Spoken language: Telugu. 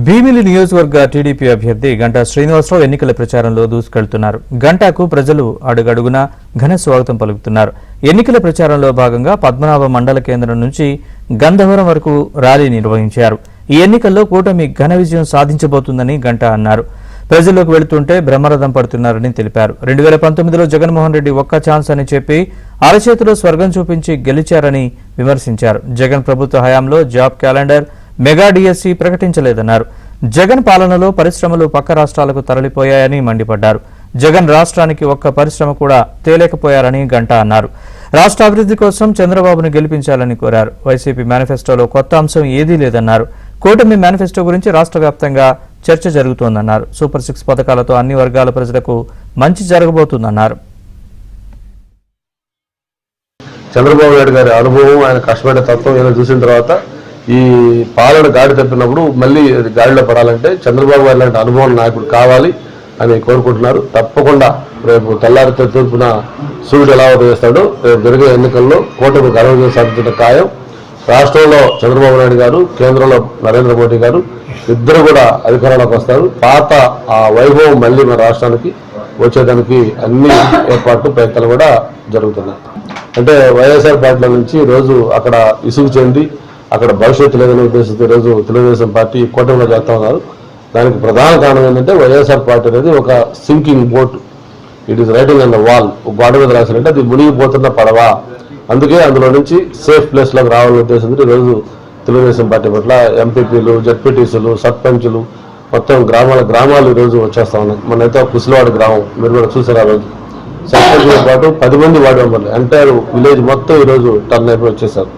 భీమిలి నియోజకవర్గ టీడీపీ అభ్యర్థి గంటా శ్రీనివాసరావు ఎన్నికల ప్రచారంలో దూసుకెళ్తున్నారు. గంటాకు ప్రజలు అడుగడుగునా ఘన స్వాగతం పలుకుతున్నారు. ఎన్నికల ప్రచారంలో భాగంగా పద్మనాభ మండల కేంద్రం నుంచి గంధవరం వరకు ర్యాలీ నిర్వహించారు. ఈ ఎన్నికల్లో కూటమి ఘన విజయం సాధించబోతుందని గంటా అన్నారు. ప్రజల్లోకి వెళుతుంటే బ్రహ్మరథం పడుతున్నారని తెలిపారు. 2019లో జగన్మోహన్ రెడ్డి ఒక్క ఛాన్స్ అని చెప్పి అరచేతిలో స్వర్గం చూపించి గెలిచారని విమర్శించారు. జగన్ ప్రభుత్వ హయాంలో జాబ్ క్యాలెండర్, మెగా డిఎస్సి ప్రకటించలేదన్నారు. జగన్ పాలనలో పరిశ్రమలు పక్క రాష్ట్రాలకు తరలిపోయాయని మండిపడ్డారు. జగన్ రాష్ట్రానికి ఒక్క పరిశ్రమ కూడా తేలేకపోయారని గంటా అన్నారు. రాష్ట్ర అభివృద్ధి కోసం చంద్రబాబును గెలిపించాలని కోరారు. వైసీపీ మేనిఫెస్టోలో కొత్త అంశం ఏదీ లేదన్నారు. కూటమి మేనిఫెస్టో గురించి రాష్ట్ర వ్యాప్తంగా చర్చ జరుగుతోందన్నారు. సూపర్ 6 పథకాలతో అన్ని వర్గాల ప్రజలకు మంచి జరగబోతుందన్నారు. చంద్రబాబు నాయుడు గారి అనుభవం, ఆయన కష్టపడే తత్వం ఏదో చూసిన తర్వాత ఈ పాలన గాడి తప్పినప్పుడు మళ్ళీ గాడిలో పడాలంటే చంద్రబాబు గారి లాంటి అనుభవం నాయకుడు కావాలి అని కోరుకుంటున్నారు. తప్పకుండా రేపు తెల్లారితో తూర్పున సూర్యుడు ఎలా ఉదయిస్తాడో రేపు జరిగే ఎన్నికల్లో కూటమి ఘన విజయం సాధించడం ఖాయం. రాష్ట్రంలో చంద్రబాబు నాయుడు గారు, కేంద్రంలో నరేంద్ర మోడీ గారు ఇద్దరు కూడా అధికారంలోకి వస్తారు. పాత ఆ వైభవం మళ్ళీ మన రాష్ట్రానికి వచ్చేదానికి అన్ని ఏర్పాట్లు, ప్రయత్నాలు కూడా జరుగుతున్నాయి. అంటే వైఎస్ఆర్ పార్టీల నుంచి రోజు అక్కడ ఇసుగు చెంది అక్కడ భవిష్యత్తు లేదనే ఉద్దేశంతో ఈరోజు తెలుగుదేశం పార్టీ కూటమిలో చేస్తా ఉన్నారు. దానికి ప్రధాన కారణం ఏంటంటే వైఎస్ఆర్ పార్టీ అనేది ఒక sinking boat. It is writing on the wall. గోడ మీద రాసినట్టే అది మునిగిపోతున్న పడవ. అందుకే అందులో నుంచి సేఫ్ ప్లేస్లోకి రావాలనే ఉద్దేశంతో ఈరోజు తెలుగుదేశం పార్టీ పట్ల ఎంపీపీలు, జడ్పీటీసీలు, సర్పంచులు మొత్తం గ్రామాలు ఈరోజు వచ్చేస్తా ఉన్నాయి. మనైతే కుసిలవాడ గ్రామం మీరు కూడా చూసారు. ఆ రోజు సర్పంచ్తో పాటు 10 మంది వార్డు మెంబర్లు ఎంటైర్ విలేజ్ మొత్తం ఈరోజు టర్న్ అయిపోయి వచ్చేసారు.